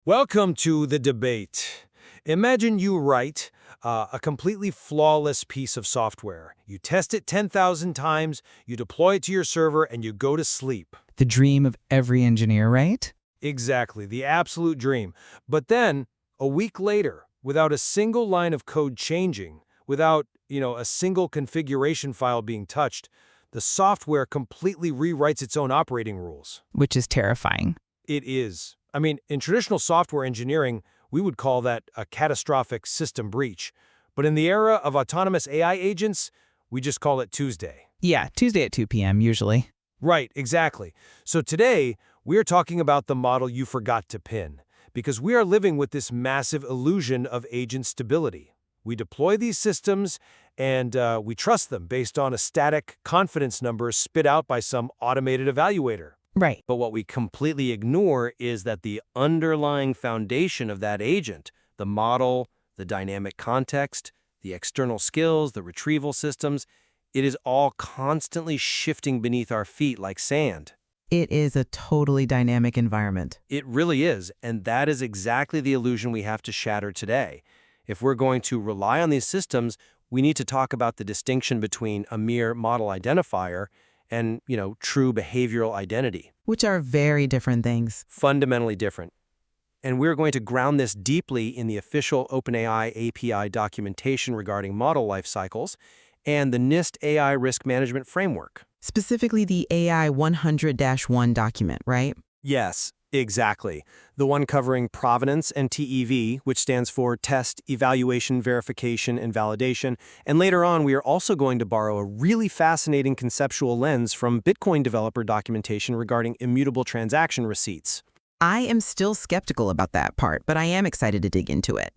Welcome to the debate. Imagine you write a completely flawless piece of software. You test it 10,000 times, you deploy it to your server, and you go to sleep. The dream of every engineer, right? Exactly, the absolute dream. But then, a week later, without a single line of code changing, without, a single configuration file being touched, the software completely rewrites its own operating rules. Which is terrifying. It is. I mean, in traditional software engineering, we would call that a catastrophic system breach. But in the era of autonomous AI agents, we just call it Tuesday. Yeah, Tuesday at 2 p.m. usually. Right, exactly. So today, we're talking about the model you forgot to pin, because we are living with this massive illusion of agent stability. We deploy these systems, and we trust them based on a static confidence number spit out by some automated evaluator. Right. But what we completely ignore is that the underlying foundation of that agent, the model, the dynamic context, the external skills, the retrieval systems, it is all constantly shifting beneath our feet like sand. It is a totally dynamic environment. It really is, and that is exactly the illusion we have to shatter today. If we're going to rely on these systems, we need to talk about the distinction between a mere model identifier and, true behavioral identity. Which are very different things. Fundamentally different. And we're going to ground this deeply in the official OpenAI API documentation regarding model life cycles and the NIST AI Risk Management Framework. Specifically the AI 100-1 document, right? Yes, exactly. The one covering provenance and TEV, which stands for Test, Evaluation, Verification, and Validation. And later on, we are also going to borrow a really fascinating conceptual lens from Bitcoin developer documentation regarding immutable transaction receipts. I am still skeptical about that part, but I am excited to dig into it.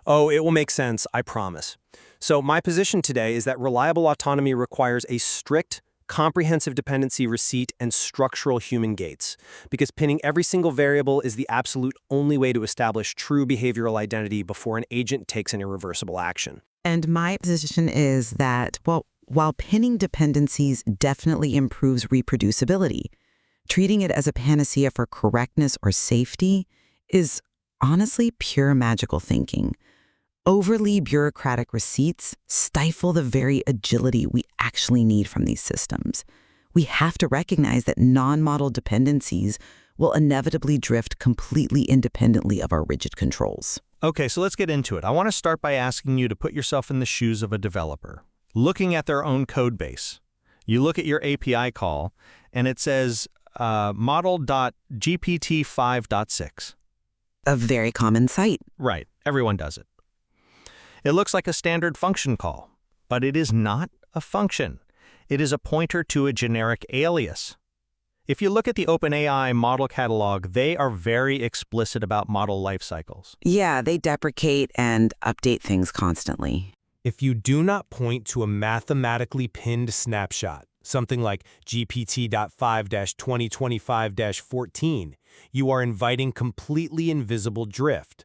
Oh, it will make sense, I promise. So my position today is that reliable autonomy requires a strict, comprehensive dependency receipt and structural human gates, because pinning every single variable is the absolute only way to establish true behavioral identity before an agent takes an irreversible action. And my position is that, while pinning dependencies definitely improves reproducibility, treating it as a panacea for correctness or safety is honestly pure magical thinking. Overly bureaucratic receipts stifle the very agility we actually need from these systems. We have to recognize that non-model dependencies will inevitably drift completely independently of our rigid controls. Okay, so let's get into it. I want to start by asking you to put yourself in the shoes of a developer, looking at their own code base. You look at your API call, and it says model.gpt5.6. A very common sight. Right, everyone does it. It looks like a standard function call, but it is not a function. It is a pointer to a generic alias. If you look at the OpenAI model catalog, they are very explicit about model life cycles. Yeah, they deprecate and update things constantly. If you do not point to a mathematically pinned snapshot, something like GPT.5-2025-14, you are inviting completely invisible drift.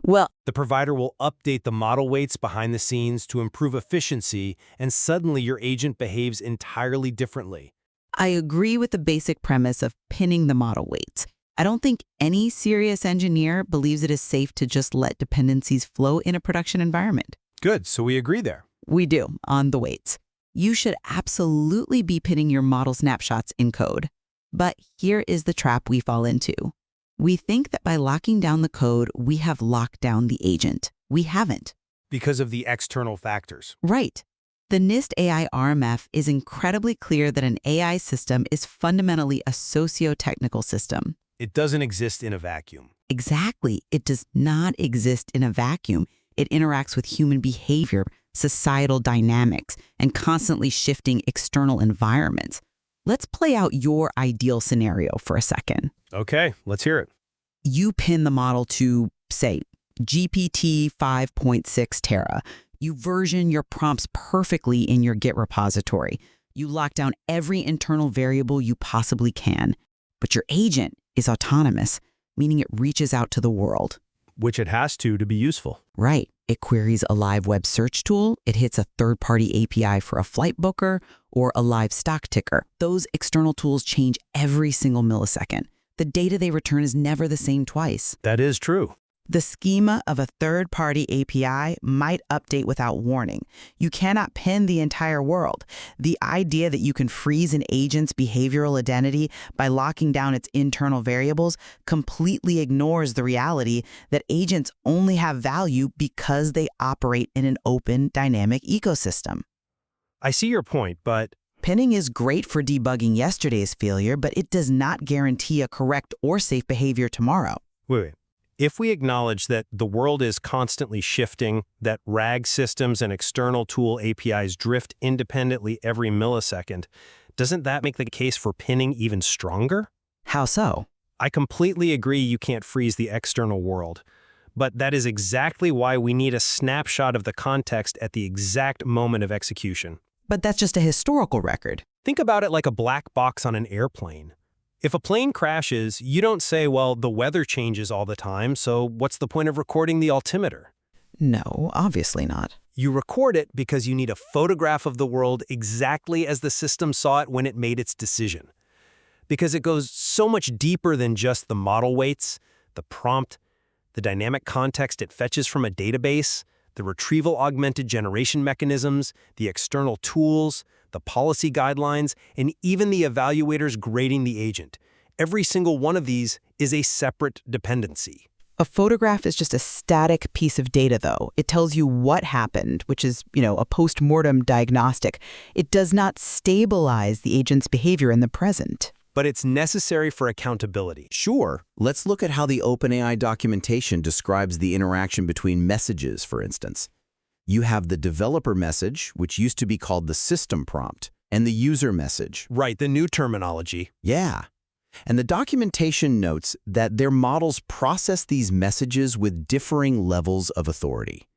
Well, The provider will update the model weights behind the scenes to improve efficiency, and suddenly your agent behaves entirely differently. I agree with the basic premise of pinning the model weights. I don't think any serious engineer believes it is safe to just let dependencies flow in a production environment. Good, so we agree there. We do, on the weights. You should absolutely be pinning your model snapshots in code. But here is the trap we fall into. We think that by locking down the code, we have locked down the agent. We haven't. Because of the external factors. Right. The NIST AI RMF is incredibly clear that an AI system is fundamentally a socio-technical system. It doesn't exist in a vacuum. Exactly. It does not exist in a vacuum. It interacts with human behavior, societal dynamics, and constantly shifting external environments. Let's play out your ideal scenario for a second. Okay, let's hear it. You pin the model to, say, GPT 5.6 Tera. You version your prompts perfectly in your Git repository. You lock down every internal variable you possibly can. But your agent is autonomous, meaning it reaches out to the world. Which it has to be useful. Right. It queries a live web search tool. It hits a third-party API for a flight booker or a live stock ticker. Those external tools change every single millisecond. The data they return is never the same twice. That is true. The schema of a third-party API might update without warning. You cannot pin the entire world. The idea that you can freeze an agent's behavioral identity by locking down its internal variables completely ignores the reality that agents only have value because they operate in an open, dynamic ecosystem. I see your point, but Pinning is great for debugging yesterday's failure, but it does not guarantee a correct or safe behavior tomorrow. wait. If we acknowledge that the world is constantly shifting, that RAG systems and external tool APIs drift independently every millisecond, doesn't that make the case for pinning even stronger? How so? I completely agree you can't freeze the external world, but that is exactly why we need a snapshot of the context at the exact moment of execution. But that's just a historical record. Think about it like a black box on an airplane. If a plane crashes, you don't say, well, the weather changes all the time, so what's the point of recording the altimeter? No, obviously not. You record it because you need a photograph of the world exactly as the system saw it when it made its decision. Because it goes so much deeper than just the model weights, the prompt, the dynamic context it fetches from a database, the retrieval-augmented generation mechanisms, the external tools, the policy guidelines, and even the evaluators grading the agent. Every single one of these is a separate dependency. A photograph is just a static piece of data, though. It tells you what happened, which is, a post-mortem diagnostic. It does not stabilize the agent's behavior in the present. But it's necessary for accountability. Sure. Let's look at how the OpenAI documentation describes the interaction between messages, for instance. You have the developer message, which used to be called the system prompt, and the user message. Right, the new terminology. Yeah. And the documentation notes that their models process these messages with differing levels of authority.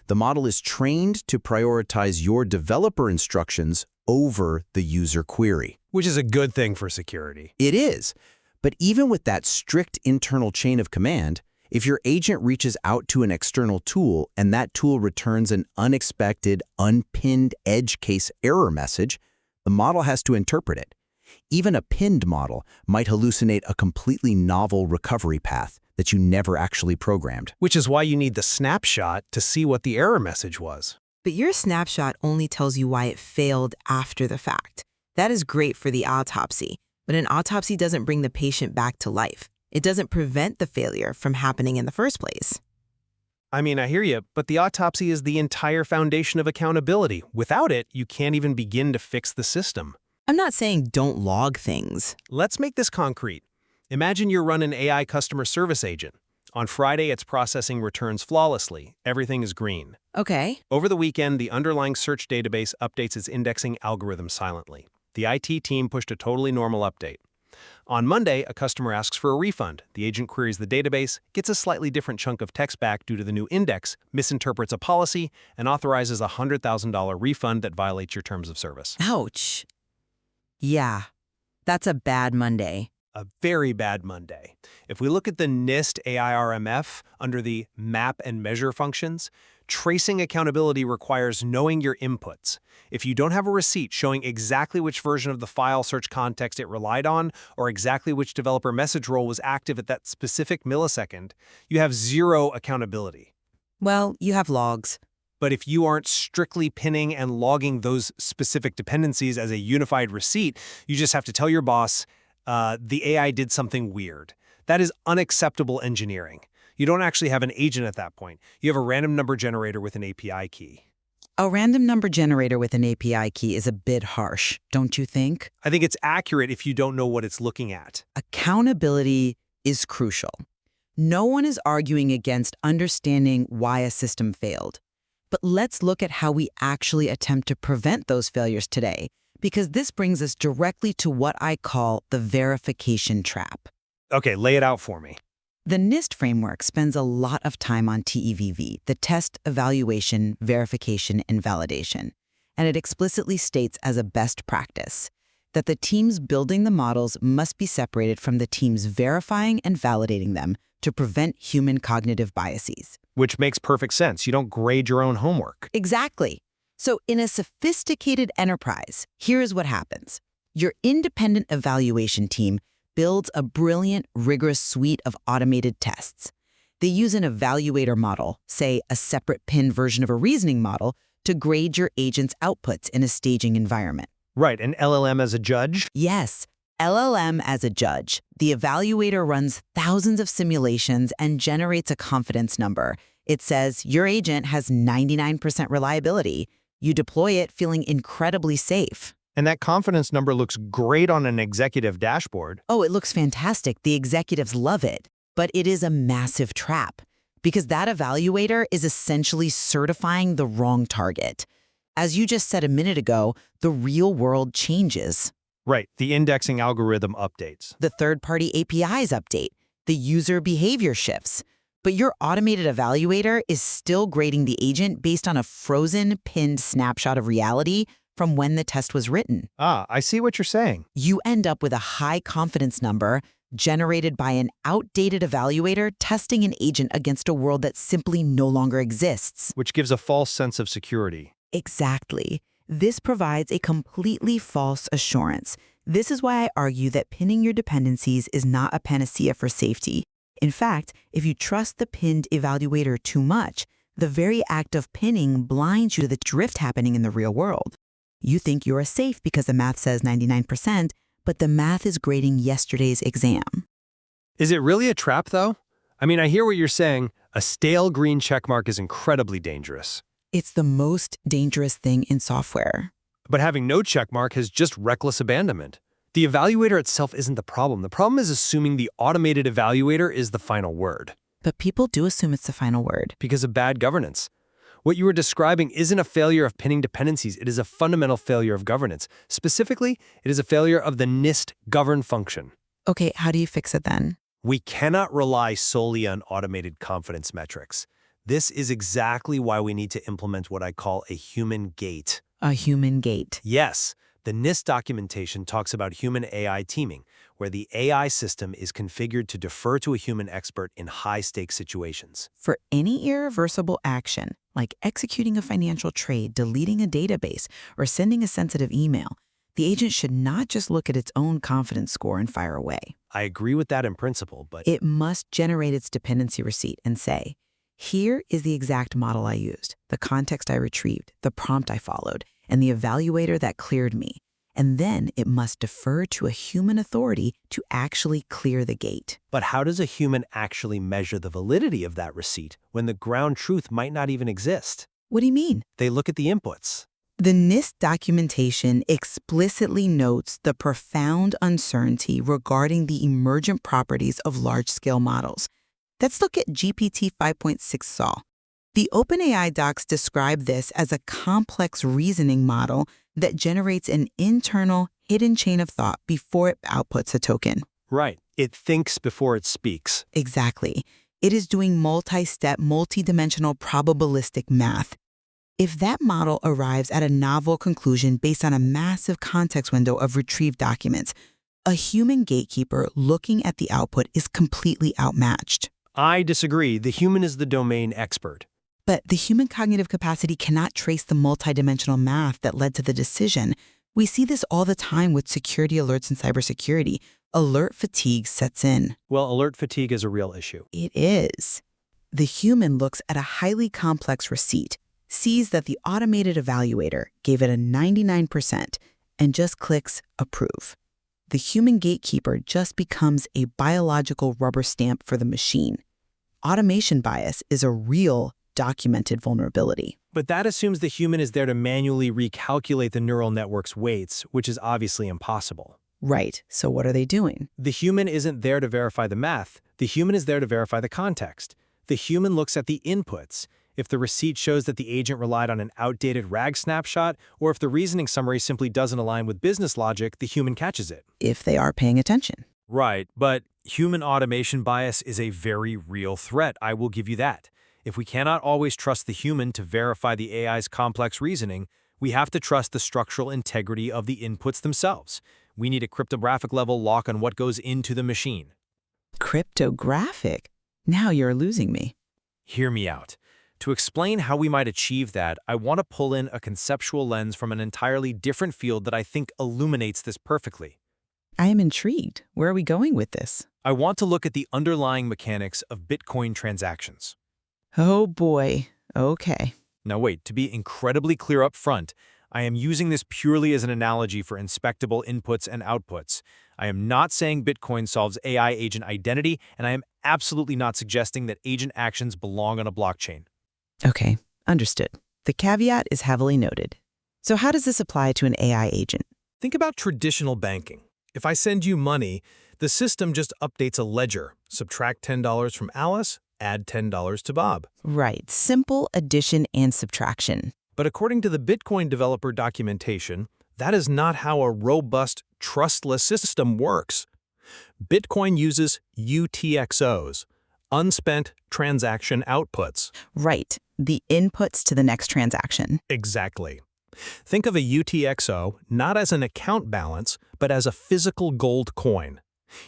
The model is trained to prioritize your developer instructions over the user query. Which is a good thing for security. It is. But even with that strict internal chain of command, if your agent reaches out to an external tool and that tool returns an unexpected, unpinned edge case error message, the model has to interpret it. Even a pinned model might hallucinate a completely novel recovery path that you never actually programmed. Which is why you need the snapshot to see what the error message was. But your snapshot only tells you why it failed after the fact. That is great for the autopsy, but an autopsy doesn't bring the patient back to life. It doesn't prevent the failure from happening in the first place. I mean, I hear you, but the autopsy is the entire foundation of accountability. Without it, you can't even begin to fix the system. I'm not saying don't log things. Let's make this concrete. Imagine you run an AI customer service agent. On Friday, it's processing returns flawlessly. Everything is green. Okay. Over the weekend, the underlying search database updates its indexing algorithm silently. The IT team pushed a totally normal update. On Monday, a customer asks for a refund. The agent queries the database, gets a slightly different chunk of text back due to the new index, misinterprets a policy, and authorizes a $100,000 refund that violates your terms of service. Ouch. Yeah, that's a bad Monday. A very bad Monday. If we look at the NIST AIRMF under the map and measure functions, tracing accountability requires knowing your inputs. If you don't have a receipt showing exactly which version of the file search context it relied on, or exactly which developer message role was active at that specific millisecond, you have zero accountability. Well, you have logs. But if you aren't strictly pinning and logging those specific dependencies as a unified receipt, you just have to tell your boss, the AI did something weird. That is unacceptable engineering. You don't actually have an agent at that point. You have a random number generator with an API key. A random number generator with an API key is a bit harsh, don't you think? I think it's accurate if you don't know what it's looking at. Accountability is crucial. No one is arguing against understanding why a system failed. But let's look at how we actually attempt to prevent those failures today, because this brings us directly to what I call the verification trap. Okay, lay it out for me. The NIST framework spends a lot of time on TEVV, the test, evaluation, verification, and validation. And it explicitly states as a best practice that the teams building the models must be separated from the teams verifying and validating them to prevent human cognitive biases. Which makes perfect sense. You don't grade your own homework. Exactly. So in a sophisticated enterprise, here is what happens. Your independent evaluation team builds a brilliant, rigorous suite of automated tests. They use an evaluator model, say a separate pinned version of a reasoning model, to grade your agent's outputs in a staging environment. Right, an LLM as a judge? Yes, LLM as a judge. The evaluator runs thousands of simulations and generates a confidence number. It says your agent has 99% reliability. You deploy it feeling incredibly safe. And that confidence number looks great on an executive dashboard. Oh, it looks fantastic. The executives love it. But it is a massive trap because that evaluator is essentially certifying the wrong target. As you just said a minute ago, the real world changes. Right, the indexing algorithm updates. The third-party APIs update. The user behavior shifts. But your automated evaluator is still grading the agent based on a frozen, pinned snapshot of reality from when the test was written. Ah, I see what you're saying. You end up with a high confidence number generated by an outdated evaluator testing an agent against a world that simply no longer exists. Which gives a false sense of security. Exactly. This provides a completely false assurance. This is why I argue that pinning your dependencies is not a panacea for safety. In fact, if you trust the pinned evaluator too much, the very act of pinning blinds you to the drift happening in the real world. You think you're safe because the math says 99%, but the math is grading yesterday's exam. Is it really a trap, though? I mean, I hear what you're saying. A stale green checkmark is incredibly dangerous. It's the most dangerous thing in software. But having no checkmark is just reckless abandonment. The evaluator itself isn't the problem. The problem is assuming the automated evaluator is the final word. But people do assume it's the final word. Because of bad governance. What you were describing isn't a failure of pinning dependencies. It is a fundamental failure of governance. Specifically, it is a failure of the NIST govern function. Okay, how do you fix it then? We cannot rely solely on automated confidence metrics. This is exactly why we need to implement what I call a human gate. A human gate. Yes, the NIST documentation talks about human-AI teaming, where the AI system is configured to defer to a human expert in high-stakes situations. For any irreversible action, like executing a financial trade, deleting a database, or sending a sensitive email, the agent should not just look at its own confidence score and fire away. I agree with that in principle, but It must generate its dependency receipt and say, here is the exact model I used, the context I retrieved, the prompt I followed, and the evaluator that cleared me. And then it must defer to a human authority to actually clear the gate. But how does a human actually measure the validity of that receipt when the ground truth might not even exist? What do you mean? They look at the inputs. The NIST documentation explicitly notes the profound uncertainty regarding the emergent properties of large-scale models. Let's look at GPT 5.6 Sol. The OpenAI docs describe this as a complex reasoning model that generates an internal, hidden chain of thought before it outputs a token. Right. It thinks before it speaks. Exactly. It is doing multi-step, multi-dimensional probabilistic math. If that model arrives at a novel conclusion based on a massive context window of retrieved documents, a human gatekeeper looking at the output is completely outmatched. I disagree. The human is the domain expert. But the human cognitive capacity cannot trace the multidimensional math that led to the decision. We see this all the time with security alerts in cybersecurity. Alert fatigue sets in. Well, alert fatigue is a real issue. It is. The human looks at a highly complex receipt, sees that the automated evaluator gave it a 99%, and just clicks approve. The human gatekeeper just becomes a biological rubber stamp for the machine. Automation bias is a real, documented vulnerability. But that assumes the human is there to manually recalculate the neural network's weights, which is obviously impossible. Right, so what are they doing? The human isn't there to verify the math. The human is there to verify the context. The human looks at the inputs. If the receipt shows that the agent relied on an outdated RAG snapshot, or if the reasoning summary simply doesn't align with business logic, the human catches it. If they are paying attention. Right, but human automation bias is a very real threat, I will give you that. If we cannot always trust the human to verify the AI's complex reasoning, we have to trust the structural integrity of the inputs themselves. We need a cryptographic level lock on what goes into the machine. Cryptographic? Now you're losing me. Hear me out. To explain how we might achieve that, I want to pull in a conceptual lens from an entirely different field that I think illuminates this perfectly. I am intrigued. Where are we going with this? I want to look at the underlying mechanics of Bitcoin transactions. Oh boy. Okay. Now wait, to be incredibly clear up front, I am using this purely as an analogy for inspectable inputs and outputs. I am not saying Bitcoin solves AI agent identity, and I am absolutely not suggesting that agent actions belong on a blockchain. Okay. Understood. The caveat is heavily noted. So how does this apply to an AI agent? Think about traditional banking. If I send you money, the system just updates a ledger. Subtract $10 from Alice, add $10 to Bob. Right. Simple addition and subtraction. But according to the Bitcoin developer documentation, that is not how a robust, trustless system works. Bitcoin uses UTXOs, unspent transaction outputs. Right. The inputs to the next transaction. Exactly. Think of a UTXO not as an account balance, but as a physical gold coin.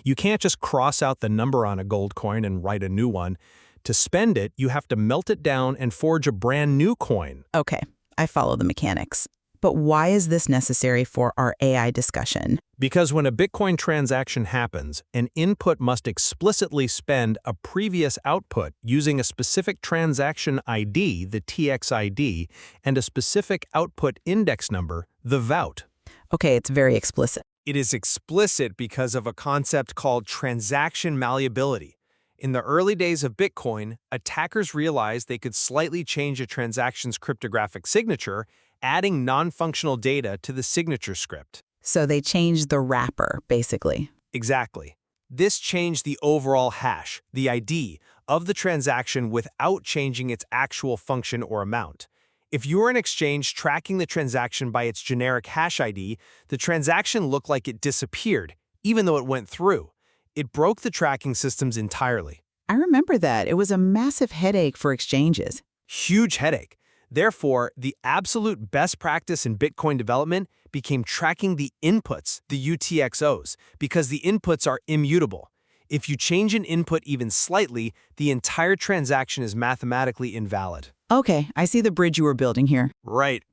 You can't just cross out the number on a gold coin and write a new one. To spend it, you have to melt it down and forge a brand new coin. Okay. I follow the mechanics. But why is this necessary for our AI discussion? Because when a Bitcoin transaction happens, an input must explicitly spend a previous output using a specific transaction ID, the TXID, and a specific output index number, the VOUT. Okay, it's very explicit. It is explicit because of a concept called transaction malleability. In the early days of Bitcoin, attackers realized they could slightly change a transaction's cryptographic signature, adding non-functional data to the signature script. So they changed the wrapper, basically. Exactly. This changed the overall hash, the ID, of the transaction without changing its actual function or amount. If you were an exchange tracking the transaction by its generic hash ID, the transaction looked like it disappeared, even though it went through. It broke the tracking systems entirely. I remember that. It was a massive headache for exchanges. Huge headache. Therefore, the absolute best practice in Bitcoin development became tracking the inputs, the UTXOs, because the inputs are immutable. If you change an input even slightly, the entire transaction is mathematically invalid. Okay, I see the bridge you were building here. Right.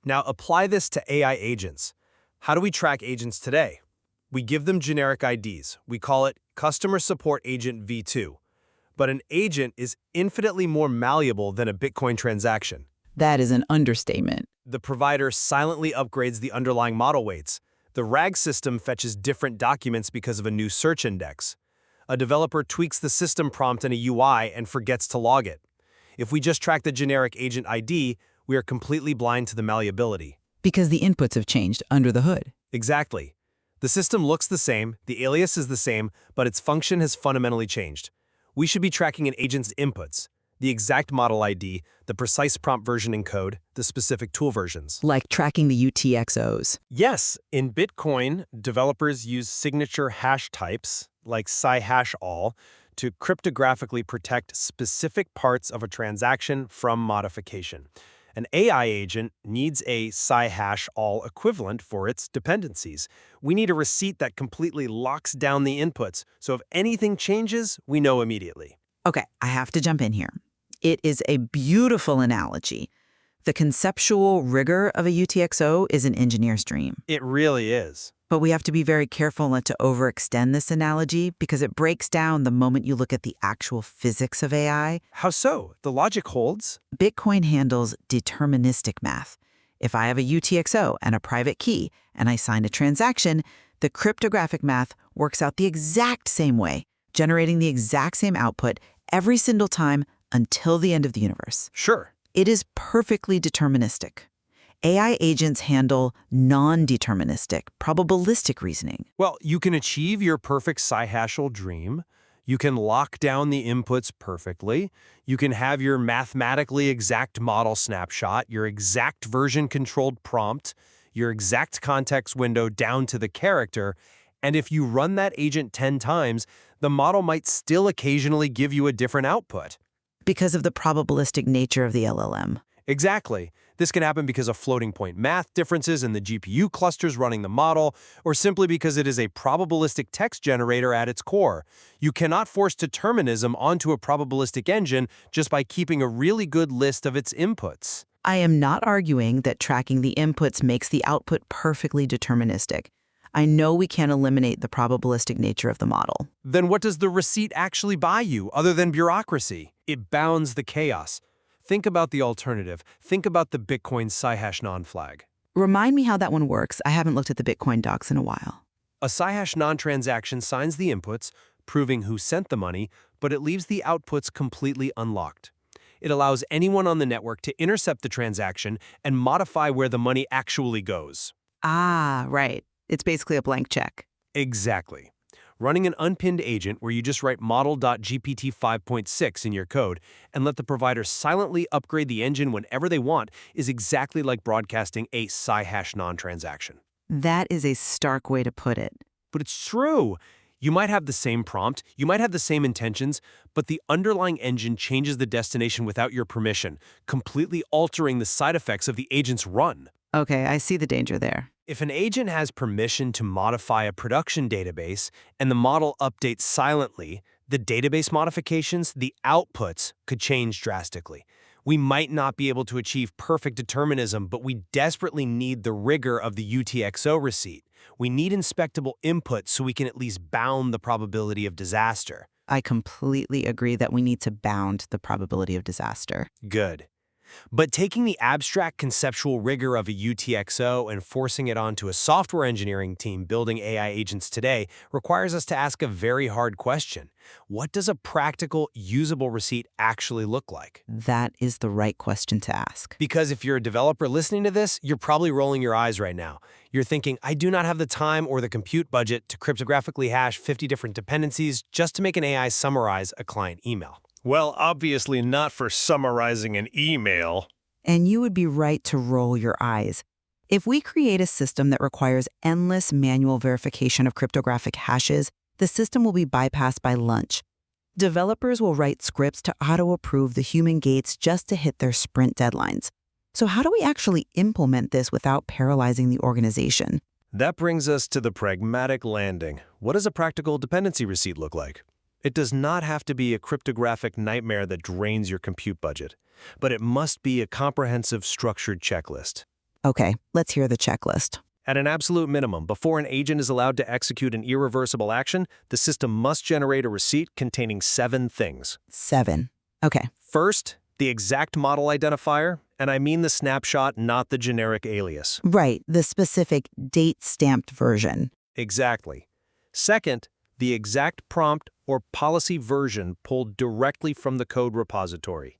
Now apply this to AI agents. How do we track agents today? We give them generic IDs. We call it Customer Support Agent V2. But an agent is infinitely more malleable than a Bitcoin transaction. That is an understatement. The provider silently upgrades the underlying model weights. The RAG system fetches different documents because of a new search index. A developer tweaks the system prompt in a UI and forgets to log it. If we just track the generic agent ID, we are completely blind to the malleability. Because the inputs have changed under the hood. Exactly. The system looks the same, the alias is the same, but its function has fundamentally changed. We should be tracking an agent's inputs, the exact model ID, the precise prompt version and code, the specific tool versions. Like tracking the UTXOs. Yes, in Bitcoin, developers use signature hash types, like sci-hash-all, to cryptographically protect specific parts of a transaction from modification. An AI agent needs a sci-hash-all equivalent for its dependencies. We need a receipt that completely locks down the inputs, so if anything changes, we know immediately. Okay, I have to jump in here. It is a beautiful analogy. The conceptual rigor of a UTXO is an engineer's dream. It really is. But we have to be very careful not to overextend this analogy because it breaks down the moment you look at the actual physics of AI. How so? The logic holds? Bitcoin handles deterministic math. If I have a UTXO and a private key and I sign a transaction, the cryptographic math works out the exact same way, generating the exact same output every single time until the end of the universe. Sure. It is perfectly deterministic. AI agents handle non-deterministic, probabilistic reasoning. Well, you can achieve your perfect sci-hash-all dream. You can lock down the inputs perfectly. You can have your mathematically exact model snapshot, your exact version-controlled prompt, your exact context window down to the character. And if you run that agent 10 times, the model might still occasionally give you a different output. Because of the probabilistic nature of the LLM. Exactly. This can happen because of floating point math differences in the GPU clusters running the model, or simply because it is a probabilistic text generator at its core. You cannot force determinism onto a probabilistic engine just by keeping a really good list of its inputs. I am not arguing that tracking the inputs makes the output perfectly deterministic. I know we can't eliminate the probabilistic nature of the model. Then what does the receipt actually buy you, other than bureaucracy? It bounds the chaos. Think about the alternative. Think about the Bitcoin Sci-hash non-flag. Remind me how that one works. I haven't looked at the Bitcoin docs in a while. A Sci-hash non-transaction signs the inputs, proving who sent the money, but it leaves the outputs completely unlocked. It allows anyone on the network to intercept the transaction and modify where the money actually goes. Ah, right. It's basically a blank check. Exactly. Running an unpinned agent where you just write model.gpt 5.6 in your code and let the provider silently upgrade the engine whenever they want is exactly like broadcasting a Sci-hash non-transaction. That is a stark way to put it. But it's true. You might have the same prompt, you might have the same intentions, but the underlying engine changes the destination without your permission, completely altering the side effects of the agent's run. Okay, I see the danger there. If an agent has permission to modify a production database and the model updates silently, the database modifications, the outputs, could change drastically. We might not be able to achieve perfect determinism, but we desperately need the rigor of the UTXO receipt. We need inspectable input so we can at least bound the probability of disaster. I completely agree that we need to bound the probability of disaster. Good. But taking the abstract conceptual rigor of a UTXO and forcing it onto a software engineering team building AI agents today requires us to ask a very hard question. What does a practical, usable receipt actually look like? That is the right question to ask. Because if you're a developer listening to this, you're probably rolling your eyes right now. You're thinking, I do not have the time or the compute budget to cryptographically hash 50 different dependencies just to make an AI summarize a client email. Well, obviously not for summarizing an email. And you would be right to roll your eyes. If we create a system that requires endless manual verification of cryptographic hashes, the system will be bypassed by lunch. Developers will write scripts to auto-approve the human gates just to hit their sprint deadlines. So how do we actually implement this without paralyzing the organization? That brings us to the pragmatic landing. What does a practical dependency receipt look like? It does not have to be a cryptographic nightmare that drains your compute budget, but it must be a comprehensive, structured checklist. Okay, let's hear the checklist. At an absolute minimum, before an agent is allowed to execute an irreversible action, the system must generate a receipt containing 7 things. 7. Okay. First, the exact model identifier, and I mean the snapshot, not the generic alias. Right, the specific date-stamped version. Exactly. Second, the exact prompt or policy version pulled directly from the code repository.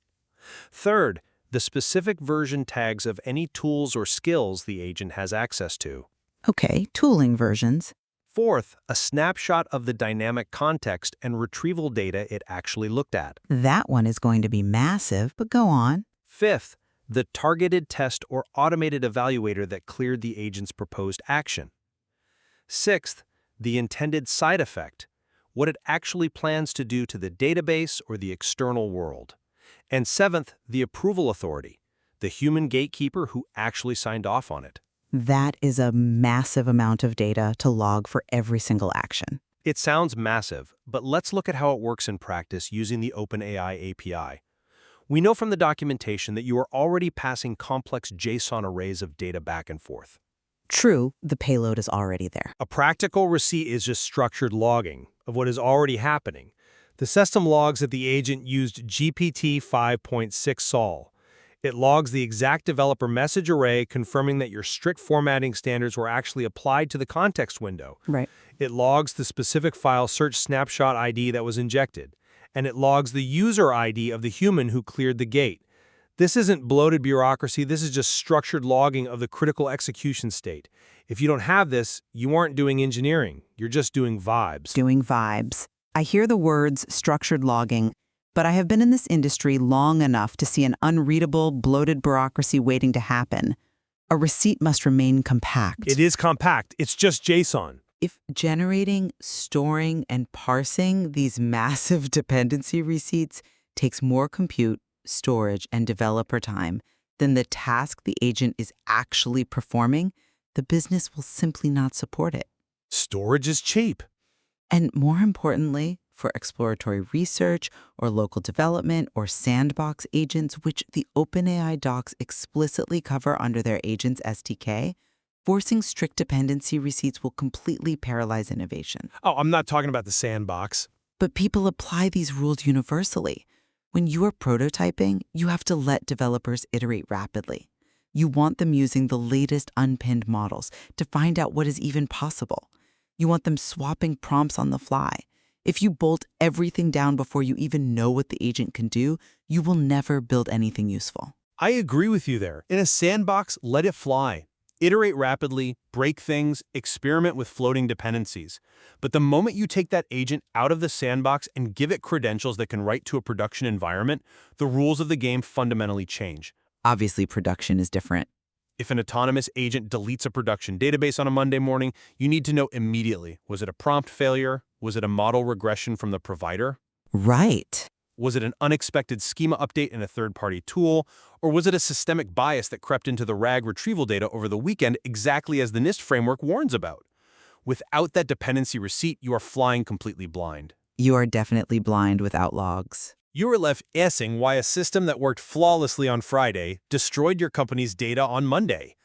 Third, the specific version tags of any tools or skills the agent has access to. Okay, tooling versions. Fourth, a snapshot of the dynamic context and retrieval data it actually looked at. That one is going to be massive, but go on. Fifth, the targeted test or automated evaluator that cleared the agent's proposed action. Sixth, the intended side effect, what it actually plans to do to the database or the external world. And seventh, the approval authority, the human gatekeeper who actually signed off on it. That is a massive amount of data to log for every single action. It sounds massive, but let's look at how it works in practice using the OpenAI API. We know from the documentation that you are already passing complex JSON arrays of data back and forth. True, the payload is already there. A practical receipt is just structured logging of what is already happening. The system logs that the agent used GPT 5.6 Sol. It logs the exact developer message array, confirming that your strict formatting standards were actually applied to the context window. Right. It logs the specific file search snapshot ID that was injected. And it logs the user ID of the human who cleared the gate. This isn't bloated bureaucracy, this is just structured logging of the critical execution state. If you don't have this, you aren't doing engineering, you're just doing vibes. Doing vibes. I hear the words structured logging, but I have been in this industry long enough to see an unreadable, bloated bureaucracy waiting to happen. A receipt must remain compact. It is compact, it's just JSON. If generating, storing, and parsing these massive dependency receipts takes more compute, storage, and developer time than the task the agent is actually performing, the business will simply not support it. Storage is cheap. And more importantly, for exploratory research or local development or sandbox agents, which the OpenAI docs explicitly cover under their agents SDK, Forcing strict dependency receipts will completely paralyze innovation. Oh, I'm not talking about the sandbox. But people apply these rules universally. When you are prototyping, you have to let developers iterate rapidly. You want them using the latest unpinned models to find out what is even possible. You want them swapping prompts on the fly. If you bolt everything down before you even know what the agent can do, you will never build anything useful. I agree with you there. In a sandbox, let it fly. Iterate rapidly, break things, experiment with floating dependencies. But the moment you take that agent out of the sandbox and give it credentials that can write to a production environment, the rules of the game fundamentally change. Obviously, production is different. If an autonomous agent deletes a production database on a Monday morning, you need to know immediately, was it a prompt failure? Was it a model regression from the provider? Right. Was it an unexpected schema update in a third-party tool? Or was it a systemic bias that crept into the RAG retrieval data over the weekend exactly as the NIST framework warns about? Without that dependency receipt, you are flying completely blind. You are definitely blind without logs. You are left guessing why a system that worked flawlessly on Friday destroyed your company's data on Monday.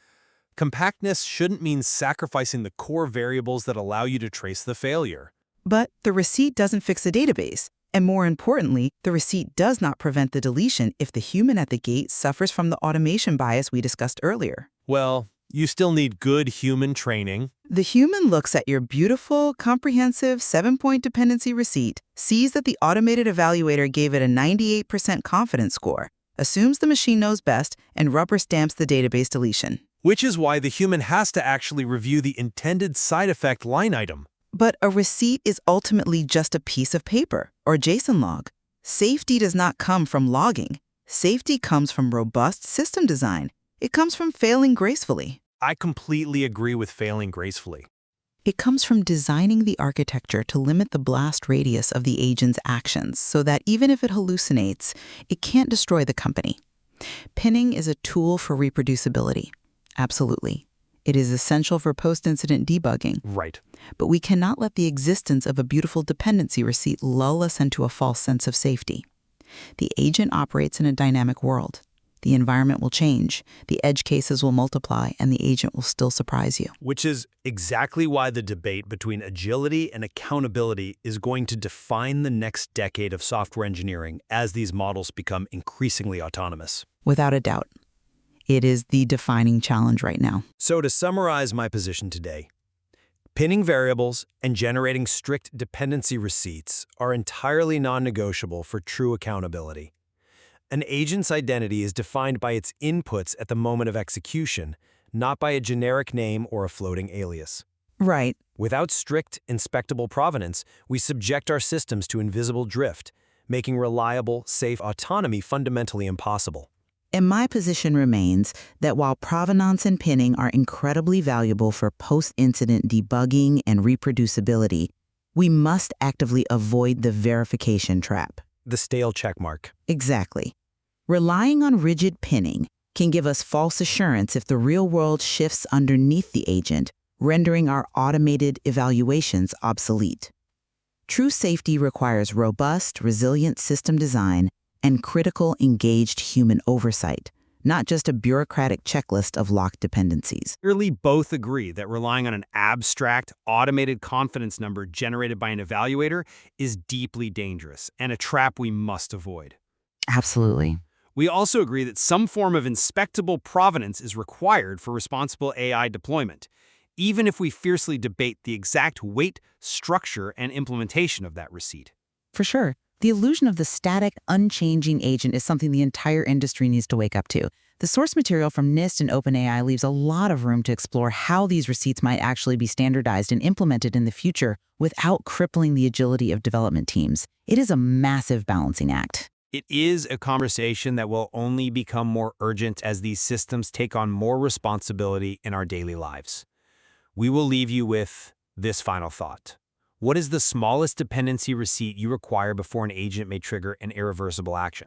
Compactness shouldn't mean sacrificing the core variables that allow you to trace the failure. But the receipt doesn't fix a database. And more importantly, the receipt does not prevent the deletion if the human at the gate suffers from the automation bias we discussed earlier. Well, you still need good human training. The human looks at your beautiful, comprehensive 7-point dependency receipt, sees that the automated evaluator gave it a 98% confidence score, assumes the machine knows best, and rubber stamps the database deletion. Which is why the human has to actually review the intended side effect line item. But a receipt is ultimately just a piece of paper or JSON log. Safety does not come from logging. Safety comes from robust system design. It comes from failing gracefully. I completely agree with failing gracefully. It comes from designing the architecture to limit the blast radius of the agent's actions so that even if it hallucinates, it can't destroy the company. Pinning is a tool for reproducibility. Absolutely. It is essential for post-incident debugging. Right. But we cannot let the existence of a beautiful dependency receipt lull us into a false sense of safety. The agent operates in a dynamic world. The environment will change, the edge cases will multiply, and the agent will still surprise you. Which is exactly why the debate between agility and accountability is going to define the next decade of software engineering as these models become increasingly autonomous. Without a doubt. It is the defining challenge right now. So to summarize my position today, pinning variables and generating strict dependency receipts are entirely non-negotiable for true accountability. An agent's identity is defined by its inputs at the moment of execution, not by a generic name or a floating alias. Right. Without strict, inspectable provenance, we subject our systems to invisible drift, making reliable, safe autonomy fundamentally impossible. And my position remains that while provenance and pinning are incredibly valuable for post-incident debugging and reproducibility, we must actively avoid the verification trap. The stale checkmark. Exactly. Relying on rigid pinning can give us false assurance if the real world shifts underneath the agent, rendering our automated evaluations obsolete. True safety requires robust, resilient system design and critical, engaged human oversight, not just a bureaucratic checklist of locked dependencies. Clearly, both agree that relying on an abstract, automated confidence number generated by an evaluator is deeply dangerous and a trap we must avoid. Absolutely. We also agree that some form of inspectable provenance is required for responsible AI deployment, even if we fiercely debate the exact weight, structure, and implementation of that receipt. For sure. The illusion of the static, unchanging agent is something the entire industry needs to wake up to. The source material from NIST and OpenAI leaves a lot of room to explore how these receipts might actually be standardized and implemented in the future without crippling the agility of development teams. It is a massive balancing act. It is a conversation that will only become more urgent as these systems take on more responsibility in our daily lives. We will leave you with this final thought. What is the smallest dependency receipt you require before an agent may trigger an irreversible action?